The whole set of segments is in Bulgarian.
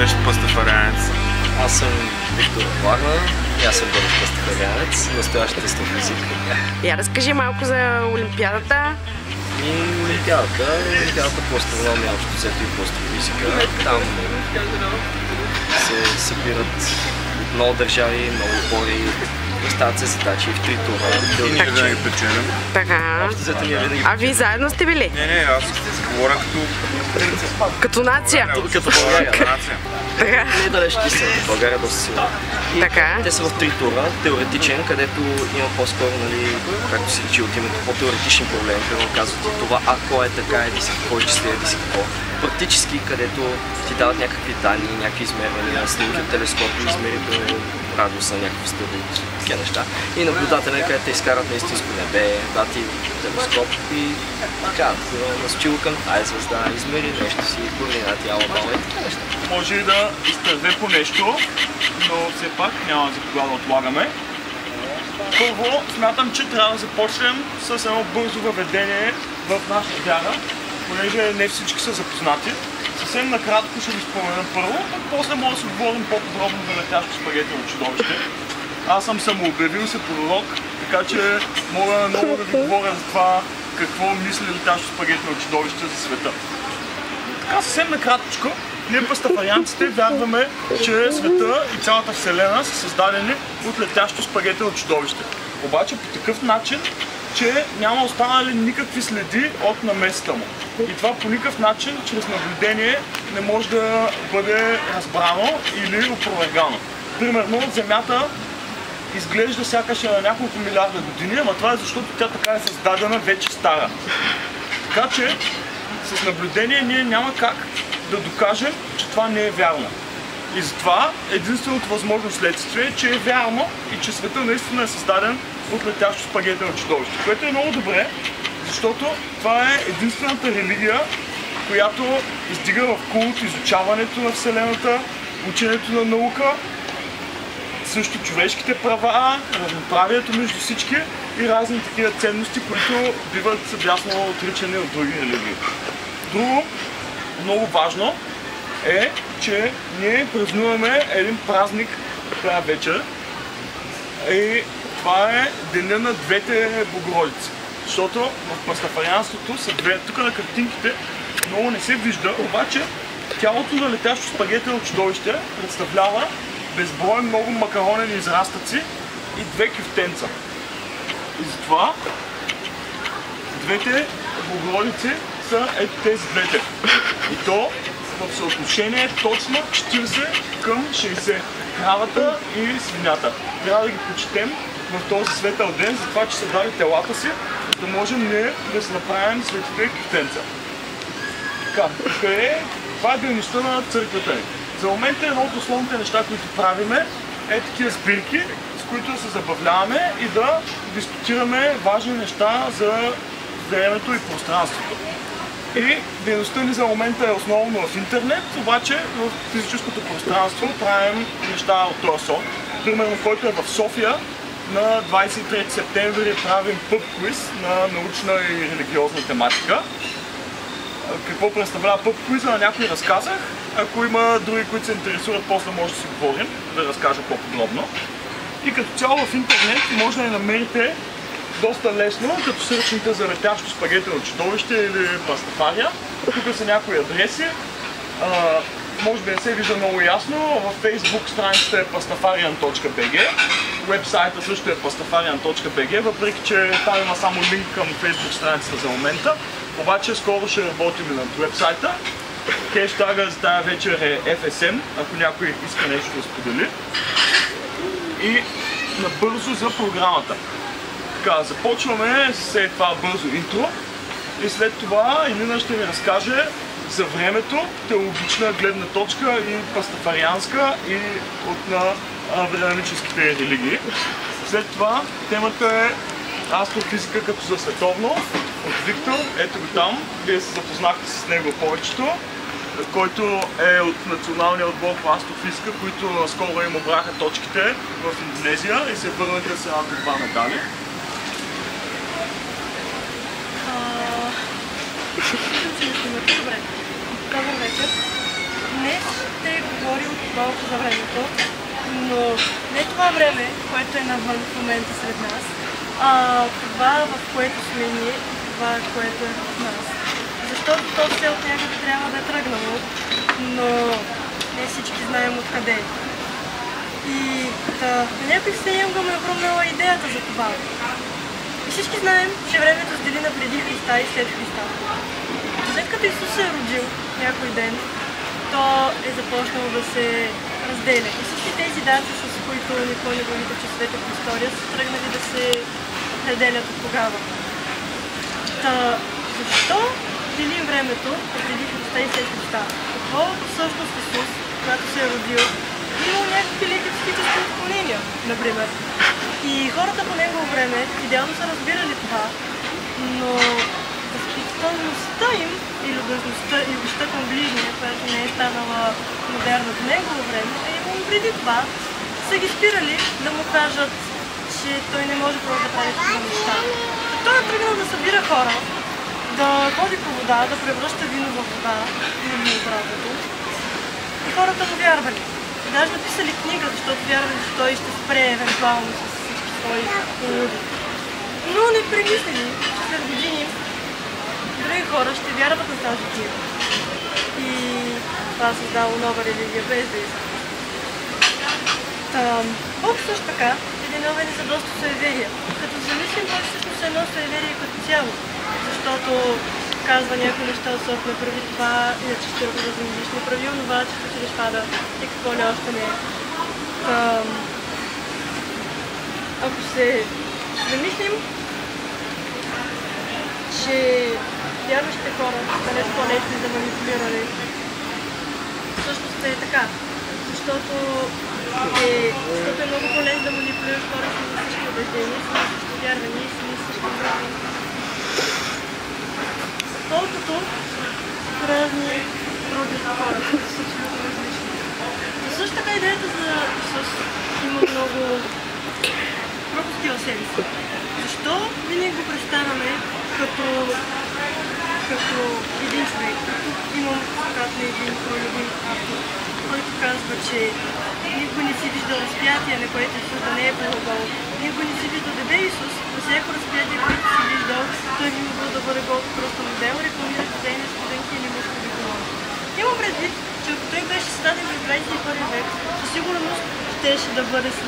бъдещ пастафарианец? Аз съм Виктор Варна и аз съм бъдещ пастафарианец, настоящ астрофизик. Я разкажи малко за Олимпиадата. И Олимпиадата по астрономия, общо взето и по астрофизика. Там се събират от много държави, много хора. Стават се задачи в 3 тура. И ние да ги печелим. Така. А вие заедно сте били? Не, аз говоря Като нация? Като България. Така. Не далеч ти са, България доста силна. Така. Те са в 3 тура, теоретичен, където има по-скоро, нали, както се личи от името, по-теоретични проблеми. Примерно казват ти това, ако е така, еди си какво изчисли, еди си какво. Практически, където ти дават някакви данни, някакви измервания, снимки от телескопи, измерително радиуса, някакви стъби, такива неща. И наблюдателя, където те изкарат на истинско небе, дати телескоп и така, насочило към тази звезда, измери нещо си, координати, ала-бала и така неща. Може и да изтърве по нещо, но все пак няма за кога да отлагаме. Първо, смятам, че трябва да започнем с едно бързо въведение в нашата вяра, понеже не всички са запознати. Съвсем накратко ще ви спомена първо, а после може да се говорим по-подробно за летящо спагетено чудовище. Аз съм самообявил се пророк, така че мога много да ви говоря за това какво мисли летящо спагетено чудовище за света. Така съвсем накратко, ние пастафарианците вярваме, че света и цялата вселена са създадени от летящо спагетено чудовище. Обаче по такъв начин, че няма останали никакви следи от намесата му. И това по никакъв начин, чрез наблюдение, не може да бъде разбрано или опровергано. Примерно, Земята изглежда сякаш на няколко милиарда години, ама това е защото тя така е създадена вече стара. Така че, с наблюдение ние няма как да докажем, че това не е вярно. И затова единственото възможно следствие е, че е вярно и че света наистина е създаден от летящо спагетено чудовище. Което е много добре, защото това е единствената религия, която издига в култ изучаването на Вселената, ученето на наука, също човешките права, равноправието между всички и разни такива ценности, които биват съвясно отричани от други религии. Друго, много важно е, че ние празнуваме един празник тази вечер и това е деня на двете Богородици. Защото в пастафарианството са две, тук на картинките много не се вижда, обаче тялото на летящо спагетено чудовище представлява безброй много макаронени израстъци и две кюфтенца. И затова двете Богородици са ето тези двете. И то в съотношение точно 40 към 60. Кравата и свинята. Трябва да ги почетем в този светъл ден, за това, че са дали телата си, да можем ние да се направим светите кюфтенца. Така, това е дейността на църквата ни. За момента едно от основните неща, които правиме, е такива сбирки, с които да се забавляваме и да дискутираме важни неща за времето и пространството. И дейността ни за момента е основно в интернет, обаче в физическото пространство правим неща от този сорт. Примерно, който е в София, на 23 септември правим пъб квиз на научна и религиозна тематика. Какво представлява пъб квиза, на някой разказах. Ако има други, които се интересуват, после може да си говорим, да разкажа по-подробно. И като цяло в интернет може да ни намерите доста лесно, като сърчните за летящо спагетено чудовище или пастафария. Тук са някои адреси. Може би не се вижда много ясно. Във Facebook страницата е pastafarian.bg. Уебсайта също е pastafarian.bg, въпреки че там има само линк към Facebook страницата за момента. Обаче скоро ще работим и над уебсайта. Хештага за тази вечер е FSM, ако някой иска нещо да сподели. И набързо за програмата. Така, започваме с това бързо интро и след това Илина ще ви разкаже за времето, теологична гледна точка и пастафарианска и от на авраамическите религии. След това темата е астрофизика като за световно от Виктор, ето го там, вие се запознахте с него повечето, който е от националния отбор по астрофизика, които наскоро им обраха точките в Индонезия и се върнаха с една-два медали. Добре. Добър вечер. Днес ще говорим малко за времето, но не това време, което е навън в момента сред нас, а това, в което сме ние и това, което е в нас. Защото то все от някъде трябва да е тръгнало, но не всички знаем откъде. И на някой все имам ме промнала идеята за това. И всички знаем, че времето се дели на преди Христа и след Христа. След като Исус се е родил някой ден, то е започнало да се разделя. И всички тези дати, с които ни пълни главите часовете по история, са тръгнали да се разделят от тогава. Защо делим времето преди Христа и след Христа? Какво всъщност Исус, когато се е родил, имал някакви леки психически отклонения, например. И хората по негово време идеално са разбирали това, но възпитаността им и любовта към ближния, която не е станала модерна до негово време, а именно преди това са ги спирали да му кажат, че той не може просто да прави такива неща. Той е тръгнал да събира хора, да ходи по вода, да превръща вино в вода, или обратното. И хората му вярвали. Даже написали книга, защото вярвали, че той ще спре евентуално с всички свои полуди. Но не премислили, че след години други хора ще вярват на тази книга. И това създало нова религия, без да иска. Бог също така е виновен и за доста суеверия. Като замислим, Бог всъщност е едно суеверие като цяло. Защото казва някои неща от сорт, не прави това, иначе ще го размислиш, не прави онова, че ще отидеш пада и какво ли още не е. Ако се замислим, че вярващите хора са нещо по-лесни за манипулиране, всъщност е така. Защото е много по-лесно да манипулираш хора с всички убеждения, с всички вярвания и с всички вярвания. Колкото разни други хора, които са абсолютно различни. Но също така идеята за Исус има много пропуски в себе си. Защо винаги го представяме като един човек? Тук имам цитат на един любим автор, който казва, че никога не си виждал разпятие, на което Исус да не е гол. Никога не си виждал дебе Исус, на всяко разпятие, което си виждал, той би могъл да бъде гол просто модел, рекламира студени, студенти или мускули колони. Имам предвид, че ако той беше създаден в 21 век, със сигурност щеше да бъде с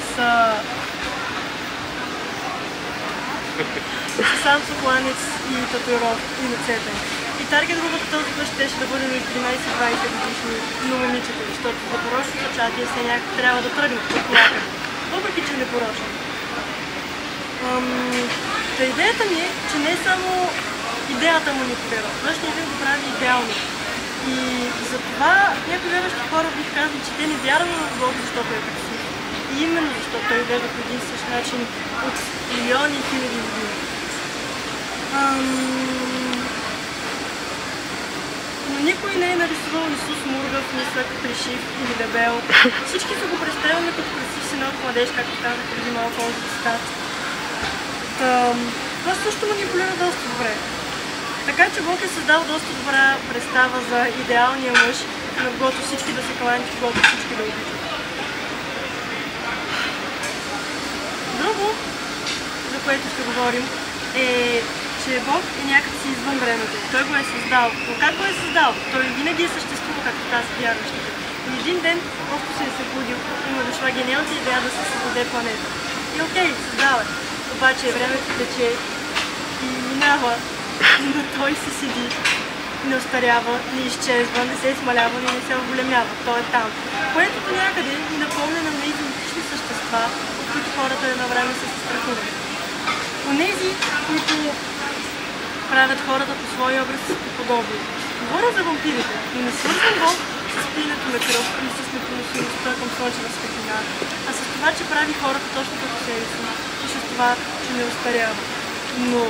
сам сокланец и татуировки и нацепен. И таргет групата този път щеше да бъде на 13-20 годишни момичета, защото за порочно зачатие все някак трябва да тръгнат от някъде, въпреки че не порочно. Идеята ми е, че не е само идеята манипулира, външния вид го прави идеално. И затова някои вярващи хора бих казали, че те не вярват в Бог, защото е красив. И именно защото той гледа по един същ начин от милиони и хиляди години. Но никой не е нарисувал Исус мургав, нисък, плешив или дебел. Всички са го представили като красив синът младеж, както казах преди малко от цитат. Това също манипулира доста добре. Така че Бог е създал доста добра представа за идеалния мъж, на когото всички да се кланят, когото всички да обичат. Друго, за което ще говорим, е, че Бог е някакси извън времето. Той го е създал. Но как го е създал? Той винаги е съществувал, както казват вярващите. И един ден просто се е събудил и му дошла гениалната идея да се създаде планета. И окей, създава. Обаче времето тече и минава, но той се седи, не остарява, не изчезва, не се смалява, не се оголемява. Той е там. Което до някъде ни напомня на идентични същества, от които хората едно време са се страхували. Онези, които правят хората по своя образ и подобни. Говоря за вампирите, но не свързвам го с пиенето на кръв и с непоносимостта към слънчева светлина, а с това, че прави хората точно като себе си и с това, че не остарява. Но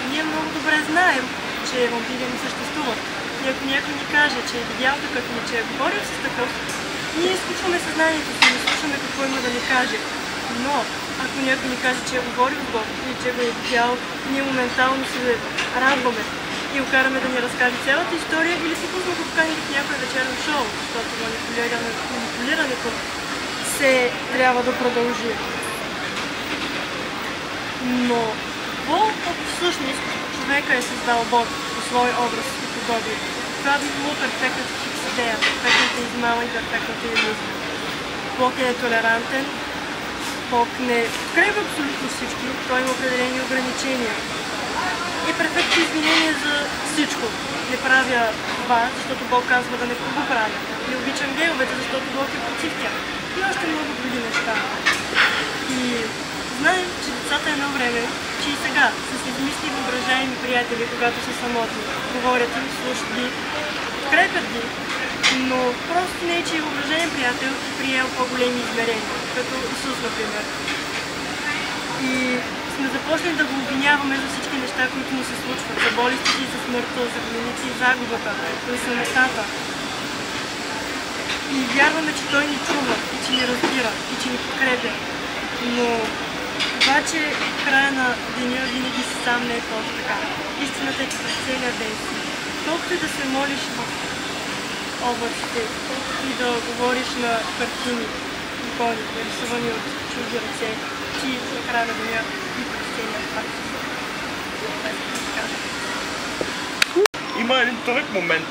ние много добре знаем, че вампири не съществуват. И ако някой ни каже, че е видял такъв или че е говорил с такъв, ние изключваме съзнанието си, не слушаме какво има да ни каже. Но ако някой ни каже, че е говорил с Бог или че го е видял, ние моментално се радваме. И и го караме да ни разкаже цялата история или типа сме го поканили в някое вечерно шоу, защото манипулирането се трябва да продължи. Но ако всъщност човека е създал Бог по свой образ и подобие, това би било перфектната хикс идея, перфектната измама и перфектната иллюзия. Бог е толерантен, Бог не подкрепя абсолютно всички, той има определени ограничения. И перфектно извинение за всичко. Не правя това, защото Бог казва да не го правя. Не обичам гейовете, защото Бог е против тях. И още много други неща. И знаем, че децата едно време, че и сега са си измисли въображаеми приятели, когато са самотни. Говорят им, слушат ги, подкрепят ги, но просто не е, че е въображаем приятел и приел по-големи измерения, като Исус, например. И сме започнали да го обвиняваме за всички неща, които ни се случват, за болестите и за смъртта, за войните и загубата, за самотата. И вярваме, че той ни чува, и че ни разбира, и че ни подкрепя. Но обаче в края на деня винаги си сам не е точно така. Истината е, че през целия ден си. Колкото и да се молиш в облаците и да говориш на картини, икони, нарисувани от чужди ръце, ти на края на деня и през целия факт. Има един тънък момент.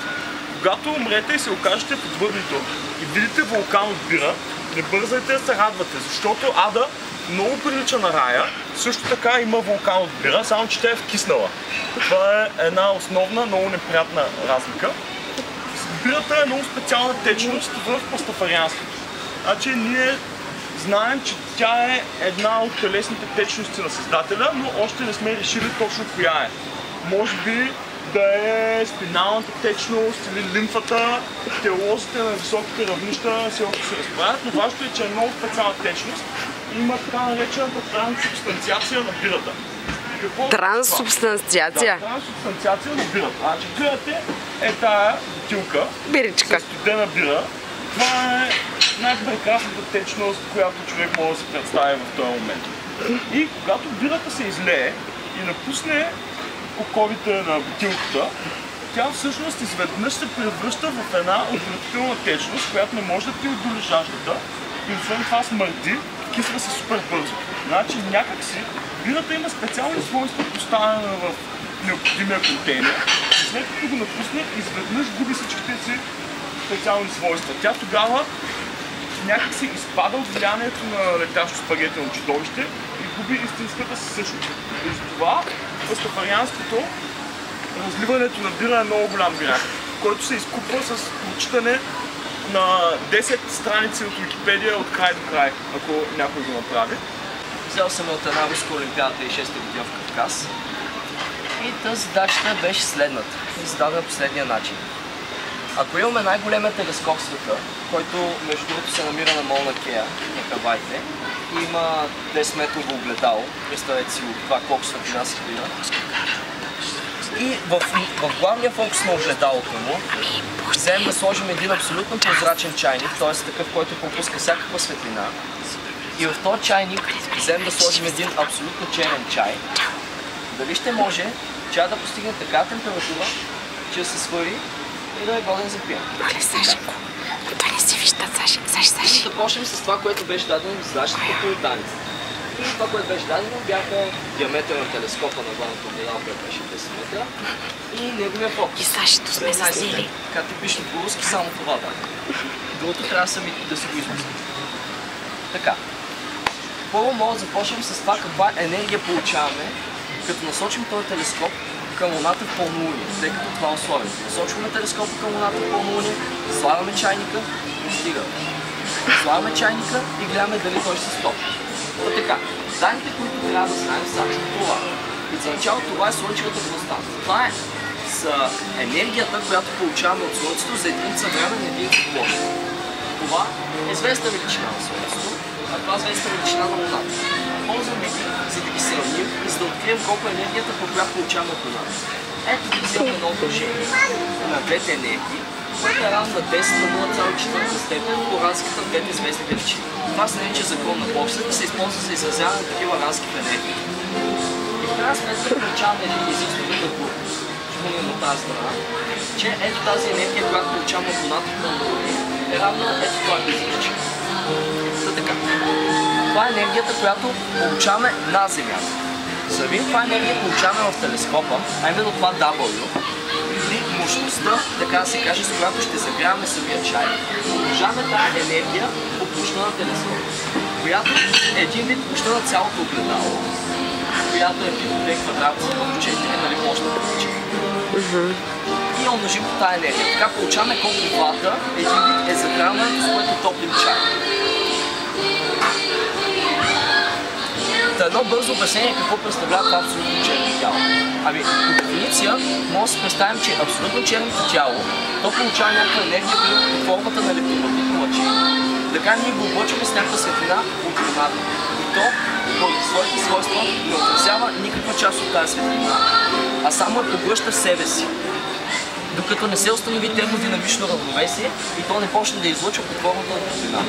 Когато умрете и се окажете под въдното и видите вулкан от бира, не бързайте да се радвате, защото ада много прилича на рая. Също така има вулкан от бира, само че тя е вкиснала. Това е една основна, много неприятна разлика. Бирата е много специална течност в пастафарианството. Значи ние знаем, че тя е една от телесните течности на Създателя, но още не сме решили точно коя е. Може би да е спиналната течност или лимфата. Теолозите на високите равнища все още се разправят, но важното е, че е много специална течност и има така наречената трансубстанциация на бирата. Транссубстанциация? Да, трансубстанциация на бирата. Значи бирата е тая бутилка. Биричка. С студена бира. Това е най-прекрасната течност, която човек може да се представи в този момент. И когато бирата се излее и напусне оковите на бутилката, тя всъщност изведнъж се превръща в една отвратителна течност, която не може да ти отдоли жаждата и освен това смърди, кисва се супер бързо. Значи някакси бирата има специални свойства, поставена в необходимия контейнер и след като го напусне, изведнъж губи всичките си специални свойства. Тя тогава някакси изпада от влиянието на летящо спагетено чудовище и губи истинската си същност. И затова пастафарианството, разливането на бира е много голям грях, който се изкупва с прочитане на 10 страници от Википедия от край до край, ако някой го направи. Взел съм от една руска олимпиада 2006 година в Кавказ и тази задачата беше следната. И зададена по следния начин. Ако имаме най-големия телескоп в света, който между другото се намира на Молна Кея, на Хаваите, и има 10 метрово огледало, представете си това колко светлина се хвира. И в главния фокус на огледалото му вземем да сложим един абсолютно прозрачен чайник, т.е. такъв, който пропуска всякаква светлина. И в този чайник вземем да сложим един абсолютно черен чай. Дали ще може чай да постигне така температура, че да се свари и да е годен за пиене. Оле, Сашенко, това не си вижда, Саши. Да почнем с това, което беше дадено в задачата по данни. И това, което беше дадено, бяха диаметър на телескопа на главното огледало, което беше 10 метра и неговия фокус. И Сашито сме заснели. Така типично по-руски, само това да. Другото трябва сами да си го измислим. Така. Първо може да започнем с това каква енергия получаваме, като насочим този телескоп към луната в пълнолуние, тъй като това е условието. Насочваме телескопа към луната в пълнолуние, слагаме чайника и стига. Слагаме чайника и гледаме дали той ще се стопи. Така, данните, които трябва да знаем са това. И за начало това е слънчевата константа. Това е с енергията, която получаваме от Слънцето за единица време на единица площ. Това е звездна величина на Слънцето, а това е звездна величина на Луната. Ползваме ги, за да ги сравним и за да открием колко е енергията, по която получаваме от Луната. Ето да вземем едно отношение на двете енергии, което е равно на 10 на 0,4 степен по разликата в двете звездни величини. Това се нарича закон на Боксът и се използва за изразяване на такива разлики в енергии. И в крайна сметка получаваме един изискване на Бог. изпълним на тази страна, че ето тази енергия, която получаваме от Луната е равна ето това безличие. Така. Това е енергията, която получаваме на Земята. За да видим каква енергия получаваме в телескопа, а именно това W, или мощността, така да се каже, с която ще загряваме самия чай, получаваме тази енергия по площта на телескопа, която е един вид площта на цялото огледало, която е пи по 2 квадрата в 4, нали, площата на 4. И умножим по тази енергия. Така получаваме колко вата един вид е загряването, с което топлим чай. Едно бързо обяснение какво представлява това абсолютно черно тяло. Ами, по дефиниция, може да си представим, че абсолютно черното тяло, то получава някаква енергия под формата на електромагнитни лъчи. Така ние го облъчваме с някаква светлина от Луната. И то, поради своите свойства, не отразява никаква част от тази светлина, а само я поглъща в себе си. Докато не се установи термодинамично равновесие и то не почне да излъчва под формата на топлина,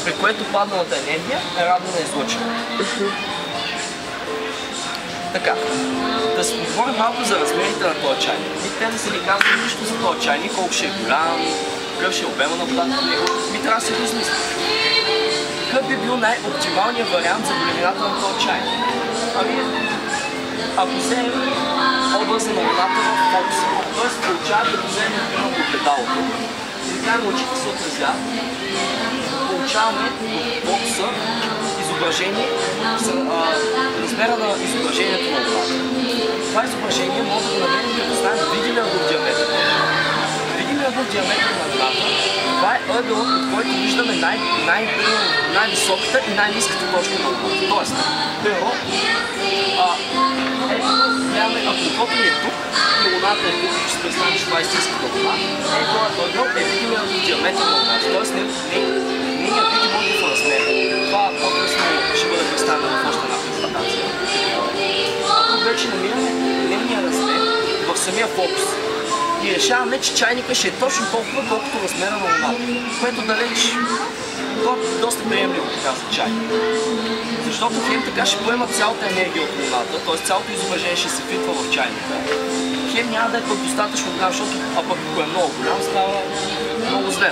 при което падналата енергия е равна на излъчване. Така, да си поговорим малко за размерите на този чайник. Те не са ни казали нищо за този чайник, колко ще е голям, какъв ще е обема на водата в него. Ми трябва да се го измислим. Какъв би бил най-оптималният вариант за големината на този чайник? Ами, ако вземем образа на Луната в фокуса, т.е. получава като вземем примерно огледалото, изгледаме очите се отразяват, получаваме в фокуса изображение, размера на изображението на Луната. Това изображение може да намерим да поставим видимия в диаметър. Видимия в диаметър на Луната, това е ъгълът, от който виждаме най-високата и най-ниската точка на Луната. Тоест, първо, гледаме, ако окото ни е тук и Луната е тук, ще се представим, че това е истинската Луна, този ъгъл е видимия в диаметър на Луната. Тоест, не е видимо в размер. Това по-късно ще бъде представено в още една презентация. А тук вече намираме нейния размер в самия фокус. И решаваме, че чайника ще е точно толкова, колкото размера на Луната, което далеч доста приемливо така за чайник. Защото хем така ще поема цялата енергия от Луната, т.е. цялото изображение ще се фитва в чайника. Хем няма да е пък достатъчно голям, защото ако е много голям, става много зле.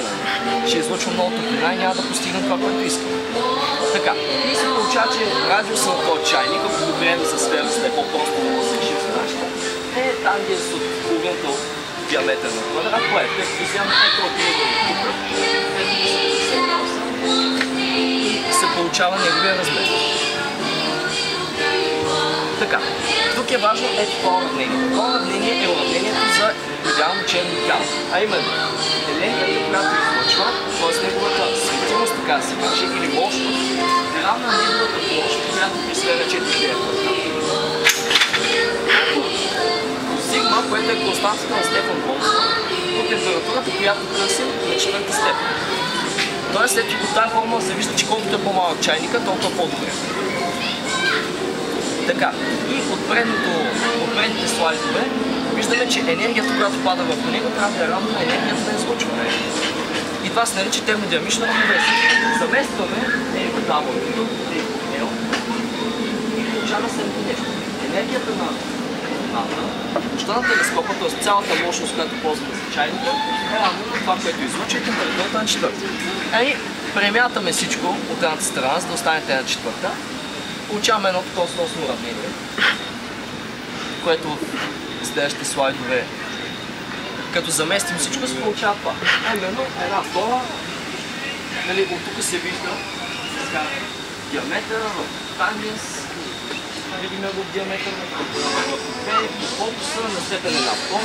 Ще излъчва много топлина и няма да постигна това, което искам. Така, и се получава, че радиуса на този чайник, ако го приемем за сфера, за да е по-просто да се решим задачата, е тангенс от половината от диаметър на квадрат, което е като вземем ето от и се получава неговия размер. Така, тук е важно ето това уравнение. Това уравнение е уравнението за идеално черно тяло, а именно енергията, която излъчва, т.е. неговата светимост, така да се каже, или мощност, е равна на неговата площ, която присвега 4 сигма, което е константата на Стефан Болцман, по температурата, която търсим на 4-та степен. Тоест, ето от тази формула се вижда, че колкото е по-малък чайника, толкова по-добре. Така, и от предните слайдове виждаме, че енергията, която пада върху него, трябва да е равна на енергията на излъчване. И това се нарича термодинамично равновесие. Заместваме W-то, L, и получаваме следното нещо. Енергията на площта на телескопа, т.е. цялата мощност, която ползваме за чайника, е равна на това, което излъчва и температурата на четвърта. И премятаме всичко от едната страна, за да останете на четвърта. Получаваме едно такова сносно уравнение, което в следващите слайдове, като заместим всичко, се получава това. Именно една втора, нали, от тук се вижда диаметър, тангенс, видим го в диаметър на фокуса на степен 1 втора,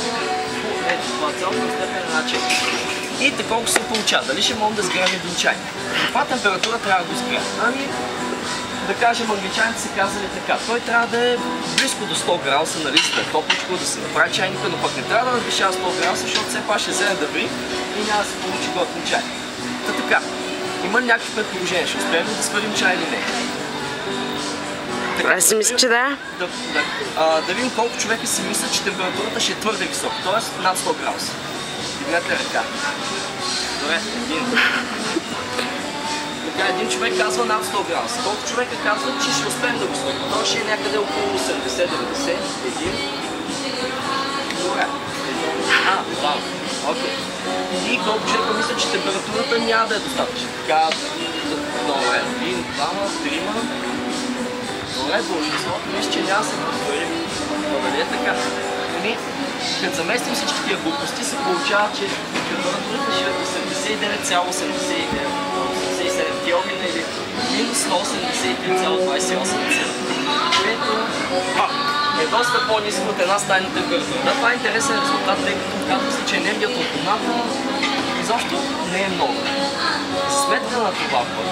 ето това цялото на степен 1 4. И такова се получава. Дали ще можем да сгрем един чайник? Каква температура трябва да го сгрем? Ами, да кажем, англичаните са казали така. Той трябва да е близко до 100 градуса, нали, за да е топличко, да се направи чайника, но пък не трябва да надвишава 100 градуса, защото все пак ще вземе да ври и няма да се получи готин чайник. Та така, има някакви предположения, ще успеем да свалим чай или не. Аз си мисля, че да. Да видим колко човека си мислят, че температурата ще е твърде висока, т.е. над 100 градуса. Дигнете ръка. Добре, един човек казва над 100 градуса. Колко човека казват, че ще успеем да го свалим? Това ще е някъде около 80-90, 1. И колко човека мисля, че температурата няма да е достатъчна. Така, добре, един, двама, трима. Добре, большинството мисля, че няма да се повтори. Дали е така? Като заместим всички тия глупости, се получава, че температурата ще е 89,87 Келвин или минус 183,28, което е доста по-ниско от една стайна температура. Това е интересен резултат, тъй като казва се, че енергията от луната изобщо не е много. За сметка на това път,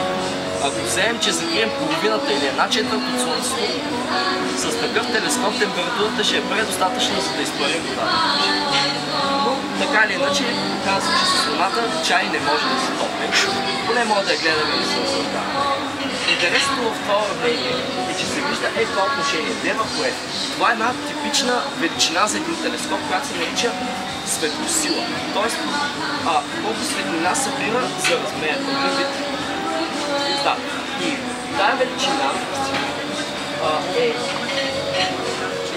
ако вземем, че закрием половината или една четвърт от Слънцето, с такъв телескоп температурата ще е предостатъчна, за да изпарим водата. Но така или иначе, казва, че с луната чай не може да се топли. Поне може да я гледаме и да се осъждаваме. Интересното в това уравнение е, че се вижда това отношение. Дева кое? Това е една типична величина за един телескоп, която се нарича светлосила. Тоест, колко светлина събира за размер. Да. И тая величина е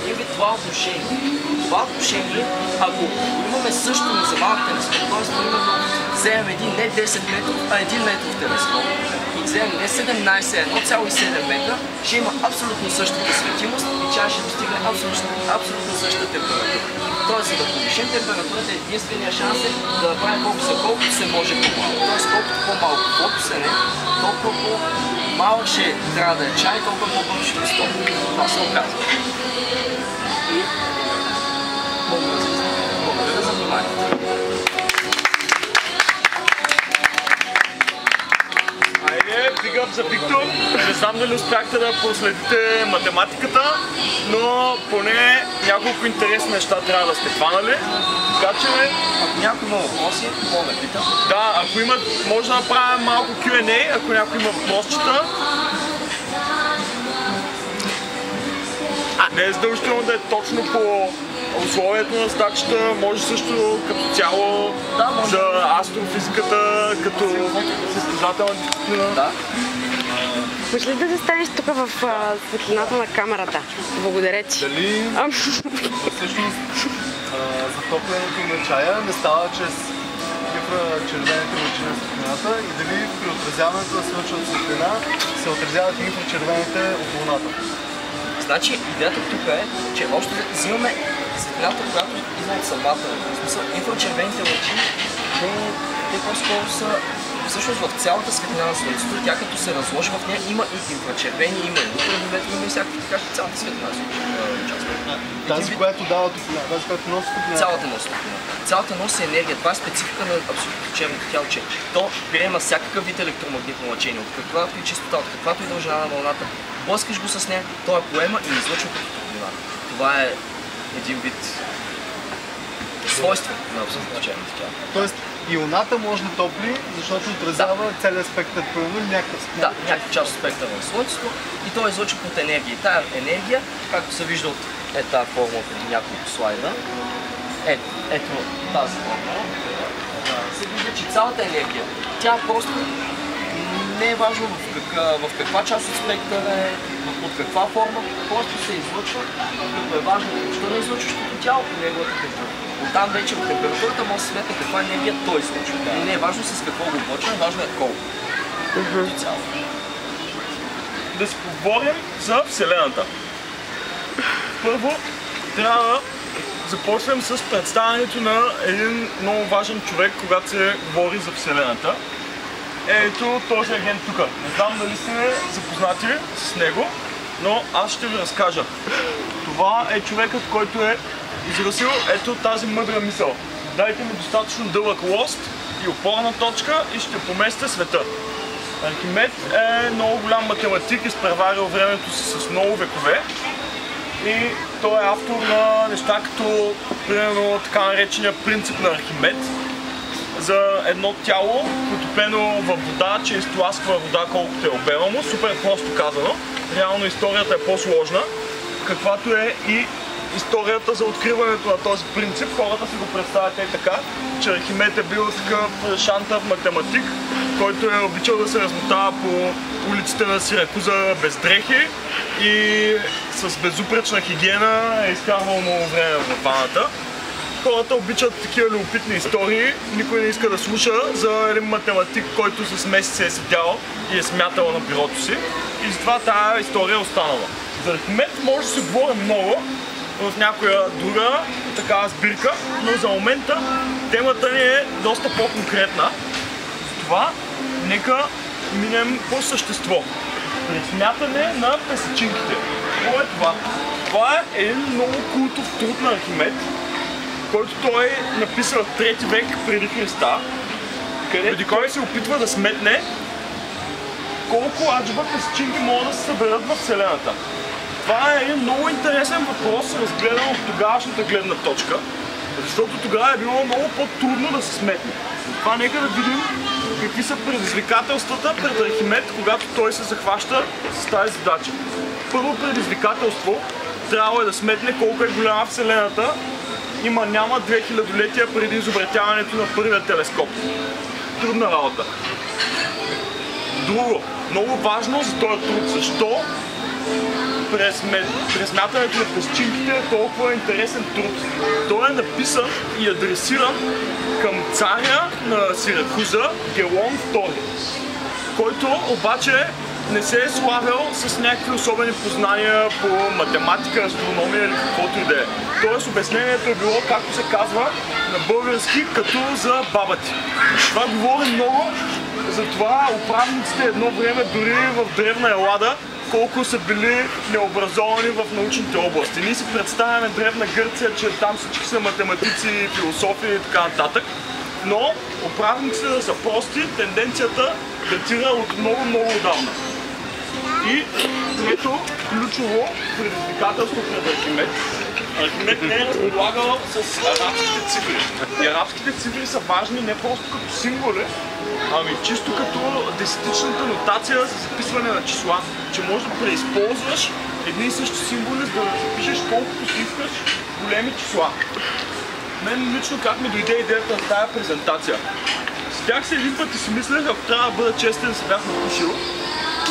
един вид това отношение. Това отношение, ако имаме също за малък телескоп, т.е. примерно вземем един не 10 метров, а 1 метров телескоп и вземем не 17, а 1,7 метра, ще има абсолютно същата светимост и тя ще достигне абсолютно същата температура. Тоест, за да повишим температурата, единствения шанс е да направим колкото се може по-малко. Тоест, колкото по-малко фокус е, толкова по-малък ще трябва да е чай, толкова по-бързо ще стопи. Това се оказва. И благодаря за вниманието. Big up за Виктор. Не знам дали успяхте да проследите математиката, но поне няколко интересни неща трябва да сте хванали. Така че... Ако някой има въпроси, мога да питам. Да, ако имат, може да направим малко Q&A, ако някой има въпросчета. Не е задължително да е точно по условието на задачата, може също като цяло за астрофизиката, като състезателна дисциплина. Да. Може ли да застанеш тук в светлината на камерата? Благодаря ти. Дали всъщност затоплянето на чая не става чрез инфрачервените лъчи на светлината и дали при отразяването на слънчевата светлина се отразяват инфрачервените от луната? Значи, идеята тук е, че още взимаме светлината, която идва от самата. В смисъл, инфрачервените лъчи, те по-скоро са всъщност в цялата светлина на Слънцето, тя като се разложи в нея, има и инфрачервени, има и ултравиолетови, има и всякакви, така че цялата светлина се участва. Тази, която дава топлина, тази, която носи топлина. Цялата носи топлина. Цялата носи енергия. Това е специфика на абсолютно черното тяло, че то приема всякакъв вид електромагнитно лъчение, от каквато и чистота, от каквато и дължина на вълната. Блъскаш го с нея, той я поема и излъчва като топлина. Това е един вид свойство на абсолютно черното тяло. Тоест и луната може да топли, защото отразява целият спектър, примерно някакъв спектър. Да, някаква част от спектъра на Слънцето и той излъчва под енергия. И тая енергия, както се вижда от тази формула преди няколко слайда, ето тази формула, се вижда, че цялата енергия, тя просто не е важно в каква част от спектъра е, под каква форма, просто се излъчва, като е важно точно на излъчващото тяло и неговата температура. Оттам вече от температурата може да се сметне каква енергия той излъчва. И не е важно с какво го облъчва, важно е колко. Да си поговорим за Вселената. Първо, трябва да започнем с представянето на един много важен човек, когато се говори за Вселената. Ето този агент тук. Не знам дали сте запознати с него, но аз ще ви разкажа. Това е човекът, който е изразил ето тази мъдра мисъл. Дайте ми достатъчно дълъг лост и опорна точка и ще поместя света. Архимед е много голям математик, изпреварил времето си с много векове и той е автор на неща като примерно така наречения принцип на Архимед за едно тяло, потопено във вода, че изтласква вода колкото е обема му, супер просто казано. Реално историята е по-сложна, каквато е и историята за откриването на този принцип. Хората си го представят така, че Архимед е бил такъв шантав математик, който е обичал да се размотава по улиците на Сиракуза без дрехи и с безупречна хигиена е изкарвал много време в ваната. хората обичат такива любопитни истории. Никой не иска да слуша за един математик, който с месец е седял и е смятал на бюрото си. И затова тази история е останала. За Архимед може да се говори много в някоя друга такава сбирка, но за момента темата ни е доста по-конкретна. Затова нека минем по същество. Пресмятане на песечинките. Какво е това? Това е един много култов труд на Архимед, който той е написал в 3 век преди Христа, където той се опитва да сметне колко аджба песечинки могат да се съберат в Вселената. Това е един много интересен въпрос, разгледан от тогавашната гледна точка, защото тогава е било много по-трудно да се сметне. Затова нека да видим какви са предизвикателствата пред Архимед, когато той се захваща с тази задача. Първо предизвикателство трябва да сметне колко е голяма Вселената. Няма 2000-летия преди изобретяването на първия телескоп. Трудна работа. Друго, много важно за този труд, защо пресмятането на песчинките е толкова интересен труд. Той е написан и адресиран към царя на Сиракуза Гелон II, който обаче не се е славил с някакви особени познания по математика, астрономия или каквото и да е. Тоест обяснението е било, както се казва на български, като за баба ти. Това говори много за това управниците едно време, дори в древна Елада, колко са били необразовани в научните области. Ние си представяме древна Гърция, че там всички са математици, философи и така нататък. Но управниците да са прости, тенденцията датира от много отдавна. И ето ключово предизвикателство пред Архимед. Архимед не е разполагал с арабските цифри. И арабските цифри са важни не просто като символи, ами чисто като десетичната нотация за записване на числа, че можеш да преизползваш едни и същи символи, за да запишеш колкото си искаш големи числа. Мен лично как ми дойде идеята на тази презентация. Седях се един път и си мислех, ако трябва да бъда честен, се бях напишил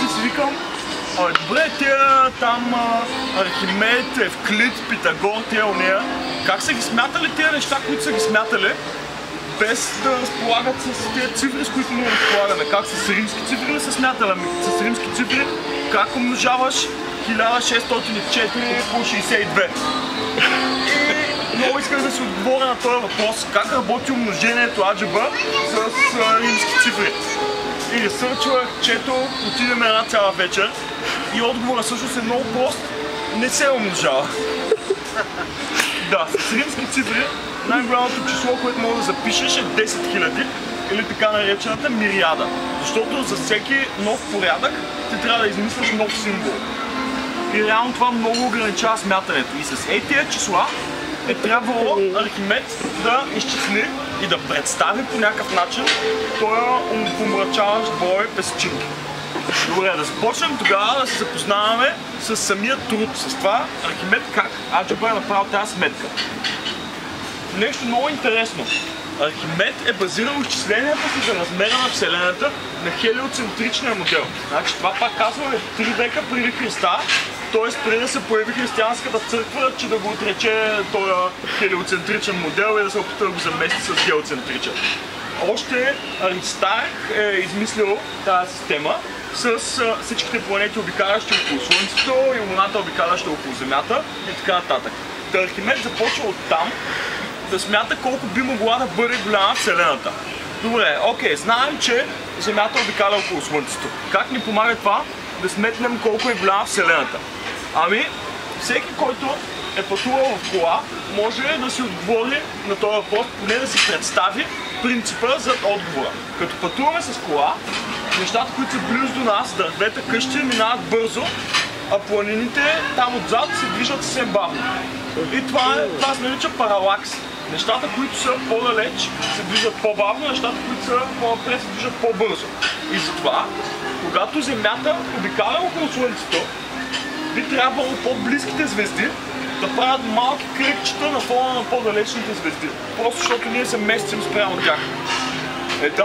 и си викам, добре, тия там Архимед, Евклид, Питагор, тия уния, как са ги смятали тия неща, които са ги смятали, без да разполагат с тези цифри, с които ние разполагаме. Как с римски цифри са смятали? С римски цифри как умножаваш 1604 по 62? И много исках да си отговоря на този въпрос. Как работи умножението алджебра с римски цифри? И ресърчвах, четох, отидем една цяла вечер и отговорът всъщност е много прост. Не се умножава. Да, с римски цифри най-голямото число, което може да запишеш е 10 000 или така наречената мириада. Защото за всеки нов порядък ти трябва да измислиш нов символ. И реално това много ограничава смятането. И с тия числа е трябвало Архимед да изчисли и да представи по някакъв начин този помрачаващ брой песечинки. Добре, да започнем тогава да се запознаваме с самия труд, с това Архимед как алджебра е направил тази сметка. Нещо много интересно. Архимед е базирал изчисленията си за размера на Вселената на хелиоцентричния модел. Значи това пак казваме 3 века преди Христа, т.е. преди да се появи християнската църква, че да го отрече този хелиоцентричен модел и да се опита да го замести с геоцентричен. Още Аристарх е измислил тази система с всичките планети обикалящи около Слънцето и Луната обикаляща около Земята и така нататък. Архимед започва оттам да смята колко би могла да бъде голяма Вселената. Добре, окей, знаем, че Земята обикаля около Слънцето. Как ни помага това да сметнем колко е голяма Вселената? Ами, всеки, който е пътувал в кола, може да си отговори на този въпрос, поне да си представи принципа за отговора. Като пътуваме с кола, нещата, които са близо до нас, дървета, къщи, минават бързо, а планините там отзад се движат съвсем бавно. И това се нарича паралакс. Нещата, които са по-далеч, се движат по-бавно, нещата, които са по-напред, се движат по-бързо. И затова, когато Земята обикаля около Слънцето, би трябвало по-близките звезди да правят малки кръгчета на фона на по-далечните звезди. Просто защото ние се местим спрямо тях.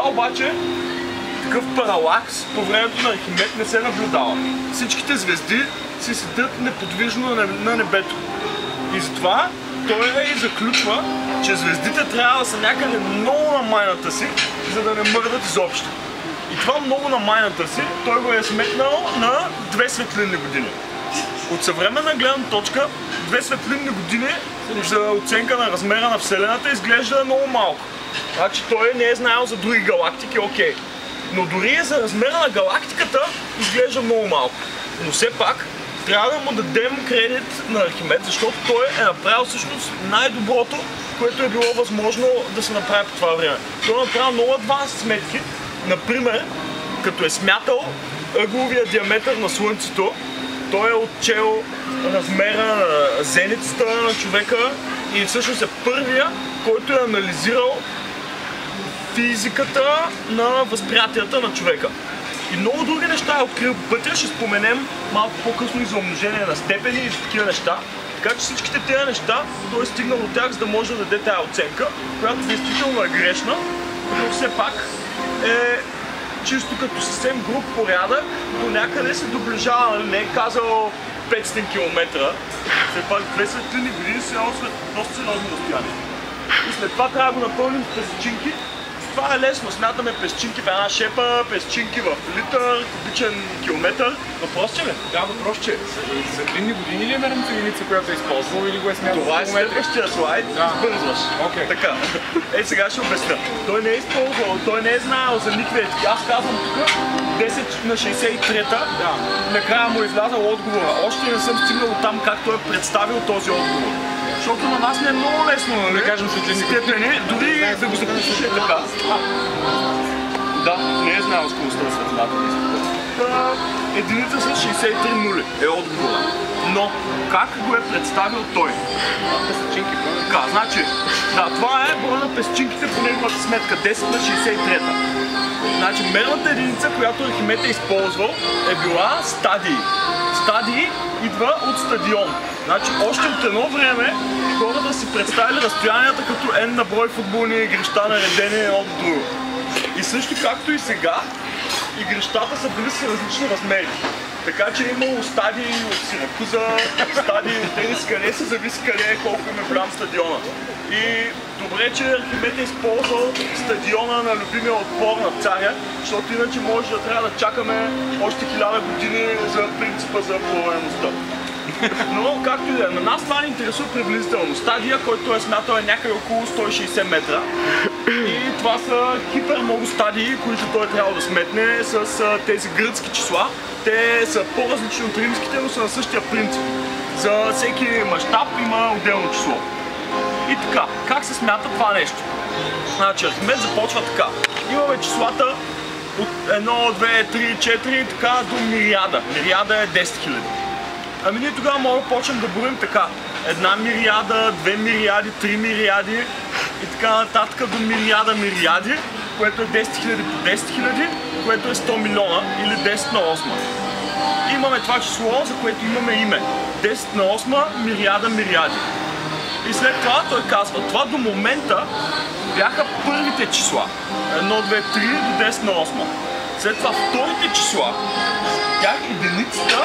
Обаче, такъв паралакс по времето на Архимед не се наблюдава. Всичките звезди си седят неподвижно на небето. И затова той и заключва, че звездите трябва да са някъде много на майната си, за да не мърдат изобщо. И това много на майната си, той го е сметнал на 2 светлинни години. От съвременна гледна точка, 2 светлинни години за оценка на размера на Вселената изглежда много малко. Значи той не е знаел за други галактики, окей. Но дори за размера на галактиката изглежда много малко. Но все пак трябва да му дадем кредит на Архимед, защото той е направил всъщност най-доброто, което е било възможно да се направи по това време. Той е направил много адванс сметки, например, като е смятал ъгловия диаметър на Слънцето, той е отчел размера на зеницата на човека и всъщност е първия, който е анализирал физиката на възприятията на човека. И много други неща е открил пътя, ще споменем малко по-късно и за умножение на степени и такива неща. Така че всичките тези неща, той е стигнал от тях, за да може да даде тази оценка, която действително е грешна, но все пак е чисто като съвсем груб порядък, до някъде се доближава, не е казал 500 км, все пак 2 светлинни години се освет доста сериозно разстояние. И след това трябва да го напълним с песчинки. Това е лесно, смятаме песчинки в една шепа, песчинки в литър, кубичен километър. Въпрос ли? Да, въпрос, че светлинни години ли е мерната единица, която е използвал или го е смятал? Това е следващия слайд, избързваш. Okay. Така, сега ще обясня. Той не е използвал, той не е знаел за никакви етики. Аз казвам тук 10 на 63-та, накрая му е излязал отговора. Още не съм стигнал от там как той е представил този отговор. Защото на нас не е много лесно, нали? Да кажем светлинни години. Дори да го запишеш е така. Да, не е знаел скоростта на светлината. Единица с 63 нули е отговора. Но как го е представил той? Песчинки, така, значи, това е броя на песчинките по неговата сметка, 10 на 63-та. Значи, мерната единица, която Архимед е използвал, е била стадии. Стадии идва от стадион. Значи, още от едно време хората си представили разстоянията като N на брой футболни игрища, наредени едно до друго. И също както и сега, игрищата са били с различни размери. Така че е имало стадии от Сиракуза, стадии от тенис, къде се зависи къде е, колко им е голям стадиона. И добре, че Архимед е използвал стадиона на любимия отбор на царя, защото иначе може да трябва да чакаме още 1000 години за принципа за плаваемостта. Но както и да е, на нас това ни интересува приблизително. Стадия, който е смятал е някъде около 160 метра. И това са хипер много стадии, които той трябва да сметне с тези гръцки числа. Те са по-различни от римските, но са на същия принцип. За всеки мащаб има отделно число. И така, как се смята това нещо? Значи Архимед започва така. Имаме числата от 1, 2, 3, 4 и така до мириада. Мириада е 10 000. Ами ние тогава можем да почнем да борим така. 1 мириада, 2 мириади, 3 мириади и така нататък до мириада мириади, което е 10 000 по 10 000, което е 100 милиона или 10 на 8. Имаме това число, за което имаме име. 10 на 8 мириада мириади. И след това той казва, това до момента бяха първите числа. 1, 2, 3 до 10 на 8. След това вторите числа, тях единицата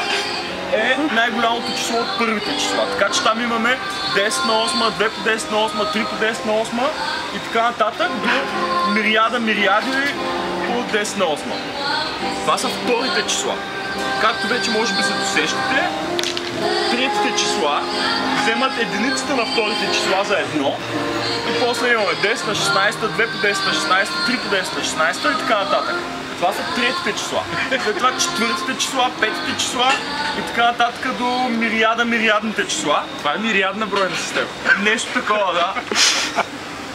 е най-голямото число от първите числа. Така че там имаме 10 на 8, 2 по 10 на 8, 3 по 10 на 8 и така нататък до мириада мириади по 10 на 8. Това са вторите числа. Както вече може би се досещате, третите числа вземат единицата на вторите числа за едно и после имаме 10 на 16, 2 по 10 на 16, 3 по 10 на 16 и така нататък. Това са третите числа. След това четвъртите числа, петите числа и така нататък до мириадните числа. Това е мириадна бройна система. Нещо такова, да.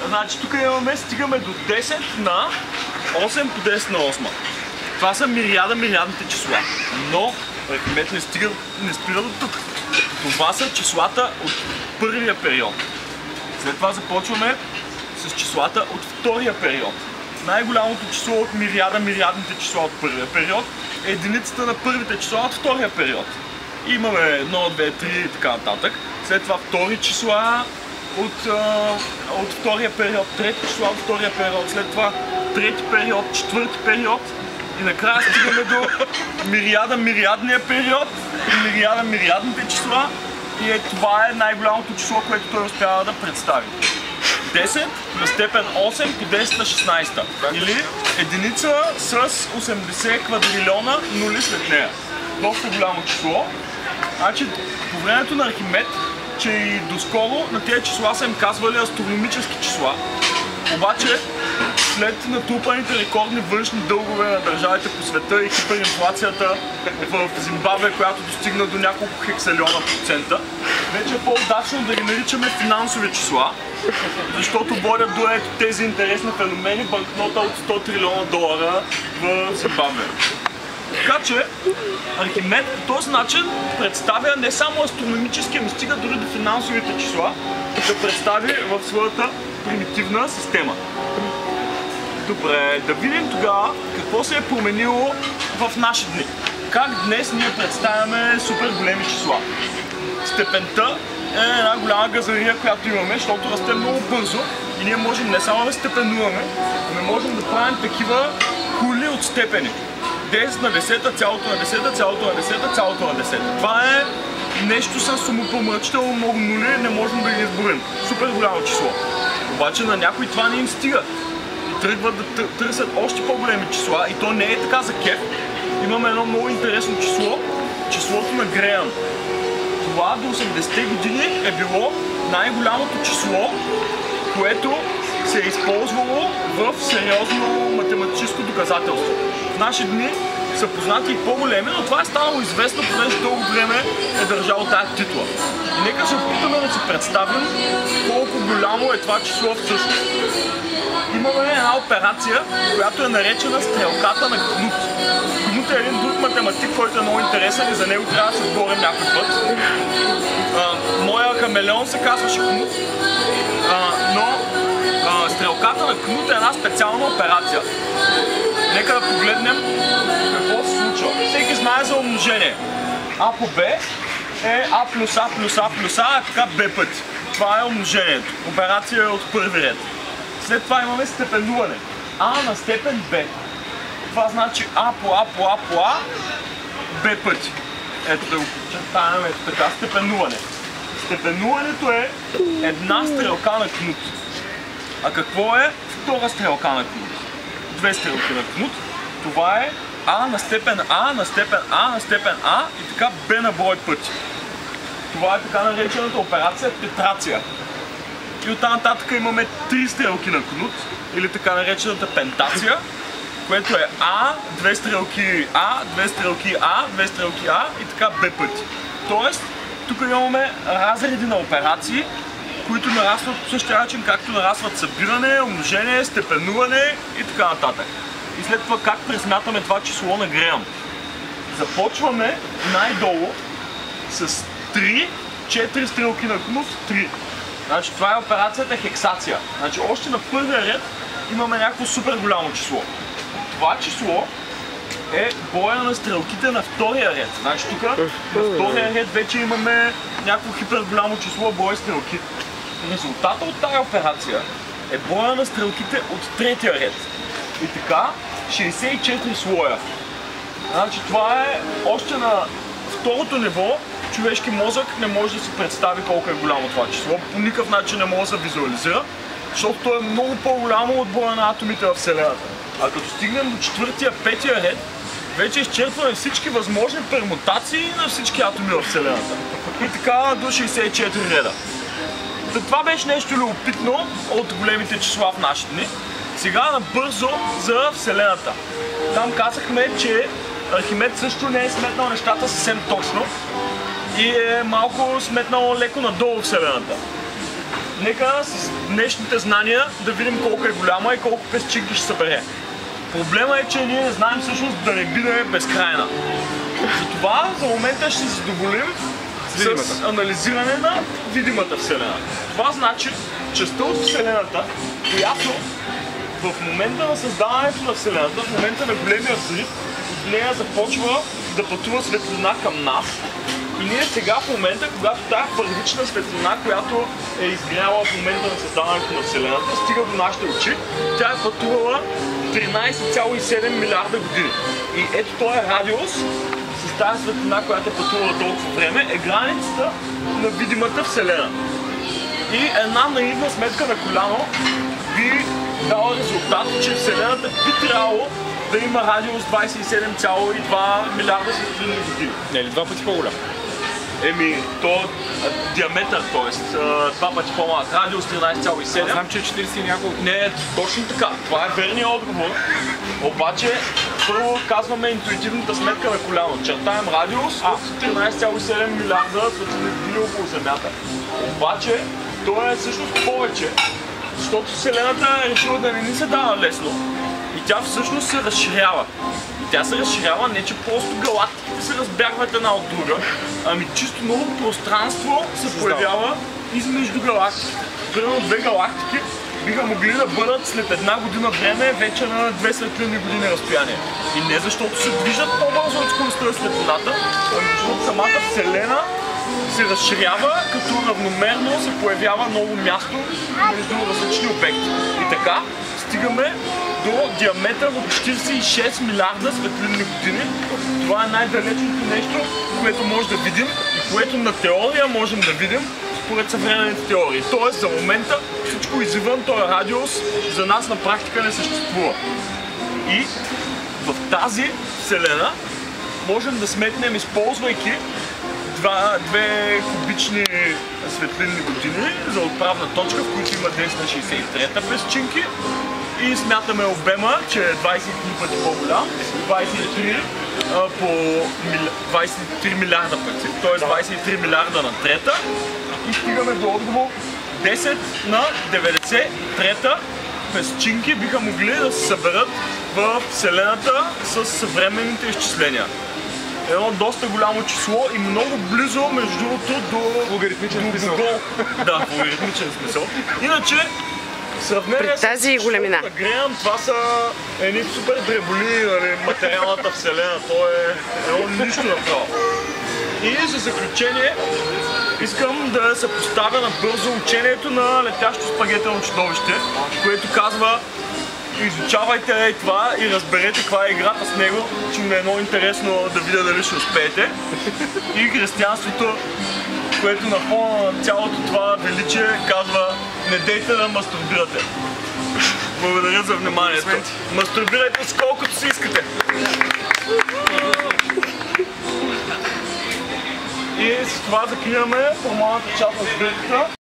Значи тук имаме, стигаме до 10 на 8 по 10 на 8. Това са мириадните числа. Но Архимед не спира до тук. Това са числата от първия период. След това започваме с числата от втория период. Най-голямото число от мириадните числа от първия период е единицата на първите числа от втория период. Имаме 1, 2, 3 и така нататък. След това втори числа от втория период, трети числа от втория период, след това трети период, четвърти период и накрая стигаме до мириадния период, мириадните числа и това е най-голямото число, което той успява да представи. 10 на степен 8 по 10 на 16. Или единица с 80 квадрилиона нули след нея. Доста голямо число. Значи, по времето на Архимед, че и доскоро на тези числа са им казвали астрономически числа. Обаче, след натрупаните рекордни външни дългове на държавите по света и хиперинфлацията в Зимбабве, която достигна до няколко хексалиона процента, вече е по-удачно да ги наричаме финансови числа, защото водят до тези интересни феномени, банкнота от 100 трилиона долара в Зимбабве. Така че Архимед по този начин представя не само астрономически, ами стига дори до финансовите числа да представи в своята примитивна система. Добре, да видим тогава какво се е променило в наши дни. Как днес ние представяме супер големи числа. Степента е една голяма газария, която имаме, защото расте много бързо и ние можем не само да степенуваме, но можем да правим такива кули от степени. 10 на 10, цялото на 10, цялото на 10, цялото на 10. Това е нещо с умопомрачително много нули, не можем да ги изборим. Супер голямо число. Обаче на някой това не им стига. И тръгват да търсят още по-големи числа и то не е така за кеф. Имаме едно много интересно число, числото на Греъм. Това до 80-те години е било най-голямото число, което се е използвало в сериозно математическо доказателство. В наши дни са познати и по-големи, но това е станало известно, понеже дълго време е държало тази титла. И нека се опитаме да си представим колко голямо е това число всъщност. Имаме една операция, която е наречена стрелката на Кнут. Кнут е един друг математик, който е много интересен и за него трябва да се говорим някой път. Моя хамелеон се казваше Кнут, но стрелката на Кнут е една специална операция. Нека да погледнем какво се случва. Всеки знае за умножение. А по Б е А плюс А плюс А плюс А, така Б пъти. Това е умножението. Операция от първи ред. След това имаме степенуване. А на степен Б. Това значи А по А по А по А, Б пъти. Ето да го подчертаем, ето така, степенуване. Степенуването е една стрелка на Кнут. А какво е втора стрелка на Кнут? Две стрелки на Кнут. Това е А на степен А на степен А на степен А и така Б на брой пъти. Това е така наречената операция тетрация. И оттам нататък имаме три стрелки на Кнут, или така наречената пентация, което е А, две стрелки А, две стрелки А, две стрелки А и така Б пъти. Тоест, тук имаме разреди на операции, които нарастват по същия начин, както нарастват събиране, умножение, степенуване и така нататък. И след това как пресмятаме това число на Греъм. Започваме най-долу с 3, 4 стрелки на Кнут, 3. Значи това е операцията хексация. Значи още на първия ред имаме някакво супер голямо число. Това число е броя на стрелките на втория ред. Значи тук на втория ред вече имаме някакво хипер голямо число брой стрелки. Резултата от тази операция е броя на стрелките от третия ред. И така 64 слоя. Значи това е още на второто ниво. Човешки мозък не може да си представи колко е голямо това число. По никакъв начин не може да се визуализира, защото то е много по-голямо от броя на атомите в Вселената. А като стигнем до четвъртия, петия ред, вече изчерпваме всички възможни пермутации на всички атоми в Вселената. И така до 64 реда. Това беше нещо любопитно от големите числа в наши дни. Сега набързо за Вселената. Там казахме, че Архимед също не е сметнал нещата съвсем точно и е малко сметнал леко надолу Вселената. Нека с днешните знания да видим колко е голяма и колко песчинки ще събере. Проблема е, че ние не знаем всъщност да не биде безкрайна. Затова за момента ще се задоволим с анализиране на видимата Вселена. Това значи частта от Вселената, която в момента на създаването на Вселената, в момента на големия взрив, от нея започва да пътува светлина към нас. И ние сега в момента, когато тази първична светлина, която е изгряла в момента на създаването на Вселената, стига до нашите очи, тя е пътувала 13,7 милиарда години. И ето този радиус с тази светлина, която е пътувала толкова време, е границата на видимата Вселена. И една наивна сметка на коляно би дала резултат, че Вселената би трябвало да има радиус 27,2 милиарда светлинни години. Не, или 2 пъти по-голям? То диаметър, т.е. 2 пъти по-малък, радиус 13,7. Знам, че е 40 и няколко. Не, точно така. Това е верният отговор. Обаче, първо казваме интуитивната сметка на коляно. Чертаем радиус от 13,7 милиарда светлинни години около Земята. Обаче, то е всъщност повече, защото Вселената е решила да не ни се дава лесно. И тя всъщност се разширява. И тя се разширява не че просто галактиките се разбягват една от друга, ами чисто ново пространство се появява измежду галактиките. Примерно две галактики биха могли да бъдат след една година време вече на 2 светлинни години разстояние. И не защото се движат по-бързо от скоростта на светлината, ами защото самата Вселена се разширява, като равномерно се появява ново място между различни обекти. И така стигаме до диаметър от 46 милиарда светлинни години. Това е най-далечното нещо, което може да видим и което на теория можем да видим според съвременните теории. Тоест за момента всичко извън този радиус за нас на практика не съществува. И в тази Вселена можем да сметнем, използвайки две кубични светлинни години за отправна точка, в които има 10 на 63-та песчинки. И смятаме обема, че е 23 пъти по-голям, 23 милиарда пъти, т.е. 23 милиарда на трета. И стигаме до отговор 10 на 93-та песчинки биха могли да се съберат в Вселената с съвременните изчисления. Едно доста голямо число и много близо, между другото, до логаритмичен смисъл. Да, в логаритмичен смисъл. Иначе, в сравнение при тази големина. Греъм, това са едни супер дреболи, нали, материалната Вселена. То е едно нищо направо. И за заключение, искам да се поставя на бързо учението на летящо спагетено чудовище, което казва: изучавайте това и разберете каква е играта с него, че ми е много интересно да видя дали ще успеете. И християнството, което на фона на цялото това величие казва: не дейте да мастурбирате. Благодаря за вниманието. Мастурбирайте с колкото си искате. И с това закриваме формалната част от сбирката.